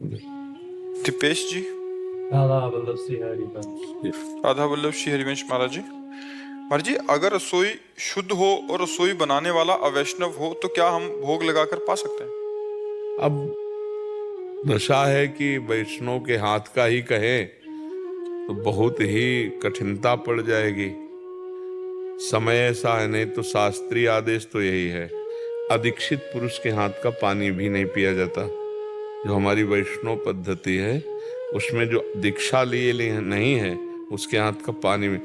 दीपेश जी। राधा वल्लभ श्री हरिवंश। राधा वल्लभ श्री हरिवंश महाराज जी। महाराज जी, अगर रसोई शुद्ध हो और रसोई बनाने वाला अवैष्णव हो तो क्या हम भोग लगाकर पा सकते हैं? अब दशा है कि वैष्णव के हाथ का ही कहें तो बहुत ही कठिनता पड़ जाएगी। समय ऐसा है, नहीं तो शास्त्रीय आदेश तो यही है, अदीक्षित पुरुष के हाथ का पानी भी नहीं पिया जाता। जो हमारी वैष्णव पद्धति है उसमें जो दीक्षा लिए नहीं है उसके हाथ का पानी में।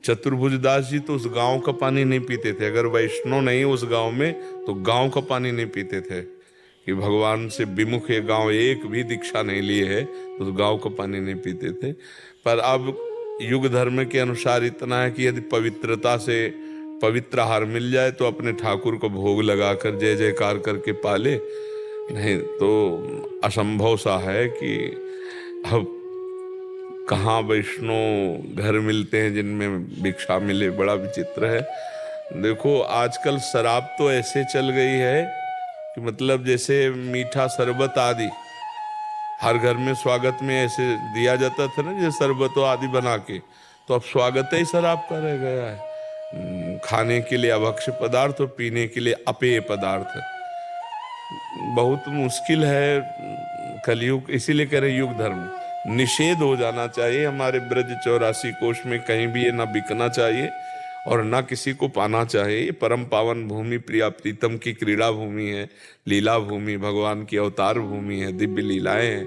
चतुर्भुजदास जी तो उस गांव का पानी नहीं पीते थे। अगर वैष्णव नहीं उस गांव में तो गांव का पानी नहीं पीते थे कि भगवान से विमुख ये गांव एक भी दीक्षा नहीं लिए है तो उस गांव का पानी नहीं पीते थे। पर अब युग धर्म के अनुसार इतना है कि यदि पवित्रता से पवित्र आहार मिल जाए तो अपने ठाकुर को भोग लगाकर जय जयकार करके पाले, नहीं तो असंभव सा है कि अब कहाँ वैष्णव घर मिलते हैं जिनमें भिक्षा मिले। बड़ा विचित्र है। देखो आजकल शराब तो ऐसे चल गई है कि मतलब जैसे मीठा शरबत आदि हर घर में स्वागत में ऐसे दिया जाता था ना, जैसे शरबत आदि बना के, तो अब स्वागत ही शराब का रह गया है। खाने के लिए अभक्ष्य पदार्थ और पीने के लिए अपेय पदार्थ। बहुत मुश्किल है कलयुग, इसीलिए कह रहे युग धर्म निषेध हो जाना चाहिए। हमारे ब्रज 84 कोश में कहीं भी ये ना बिकना चाहिए और ना किसी को पाना चाहिए। ये परम पावन भूमि प्रिया प्रीतम की क्रीड़ा भूमि है, लीला भूमि, भगवान की अवतार भूमि है, दिव्य लीलाएं हैं।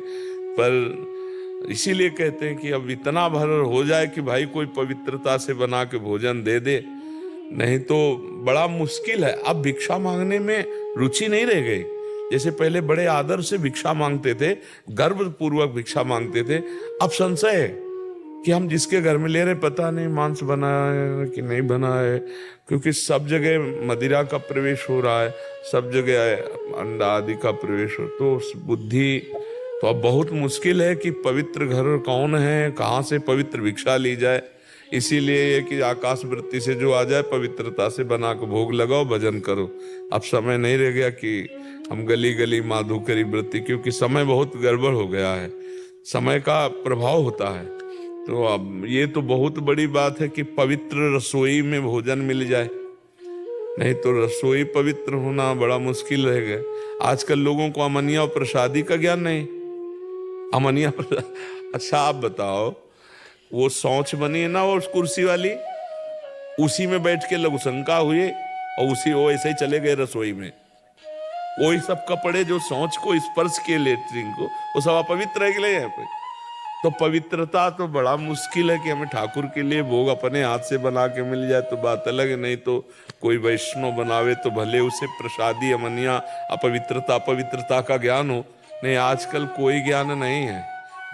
पर इसीलिए कहते हैं कि अब इतना भर हो जाए कि भाई कोई पवित्रता से बना के भोजन दे दे, नहीं तो बड़ा मुश्किल है। अब भिक्षा मांगने में रुचि नहीं रह गई। जैसे पहले बड़े आदर से भिक्षा मांगते थे, गर्व पूर्वक भिक्षा मांगते थे, अब संशय है कि हम जिसके घर में ले रहे पता नहीं मांस बना है कि नहीं बना है, क्योंकि सब जगह मदिरा का प्रवेश हो रहा है, सब जगह अंडा आदि का प्रवेश हो, तो बुद्धि तो अब बहुत मुश्किल है कि पवित्र घर कौन है, कहाँ से पवित्र भिक्षा ली जाए। इसीलिए ये कि आकाश वृत्ति से जो आ जाए पवित्रता से बना के भोग लगाओ, भजन करो। अब समय नहीं रह गया कि हम गली गली माधु करी वृत्ति, क्योंकि समय बहुत गड़बड़ हो गया है, समय का प्रभाव होता है। तो अब ये तो बहुत बड़ी बात है कि पवित्र रसोई में भोजन मिल जाए, नहीं तो रसोई पवित्र होना बड़ा मुश्किल रह गया। आजकल लोगों को अमनिया और प्रसादी का ज्ञान नहीं। अमनिया अच्छा आप बताओ, वो शौच बनी है ना वो उस कुर्सी वाली, उसी में बैठ के लघुशंका हुए और उसी वो ऐसे ही चले गए रसोई में। वही सब कपड़े जो शौच को स्पर्श किए लेटरिन को, वो सब अपवित्र है कि नहीं यहाँ पे। तो पवित्रता तो बड़ा मुश्किल है कि हमें ठाकुर के लिए भोग अपने हाथ से बना के मिल जाए तो बात अलग है, नहीं तो कोई वैष्णव बनावे तो भले उसे प्रसादी अमनिया अपवित्रता अपवित्रता का ज्ञान हो। नहीं, आजकल कोई ज्ञान नहीं है।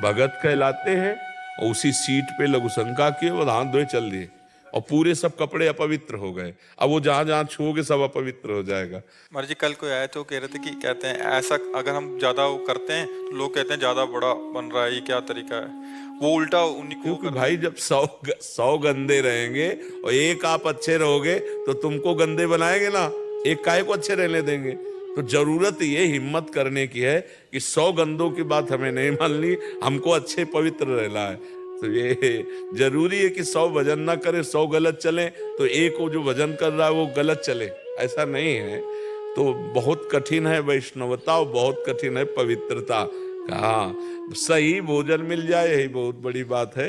भगत कहलाते हैं और उसी सीट पे लघुशंका किए और हाथ धोए चल दिए और पूरे सब कपड़े अपवित्र हो गए। अब वो जहां जहां छूओगे सब अपवित्र हो जाएगा। महाराज जी, कल कोई आए तो कह रहे थे कि कहते हैं ऐसा अगर हम ज्यादा वो करते हैं तो लोग कहते हैं ज्यादा बड़ा बन रहा है, ये क्या तरीका है? वो उल्टा उन्हीं को क्योंकि भाई जब 100 गंदे रहेंगे और एक आप अच्छे रहोगे तो तुमको गंदे बनाएंगे ना, एक काहे को अच्छे रहने देंगे। तो जरूरत ये हिम्मत करने की है कि 100 गंदों की बात हमें नहीं माननी, हमको अच्छे पवित्र रहना है। तो ये जरूरी है कि 100 भजन ना करे, 100 गलत चले तो एक वो जो भजन कर रहा है वो गलत चले, ऐसा नहीं है। तो बहुत कठिन है वैष्णवता और बहुत कठिन है पवित्रता। हाँ, सही भोजन मिल जाए यही बहुत बड़ी बात है।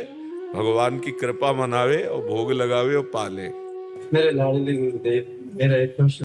भगवान की कृपा मनावे और भोग लगावे और पाले। मेरे लाडले गुरुदेव, मेरा एक प्रश्न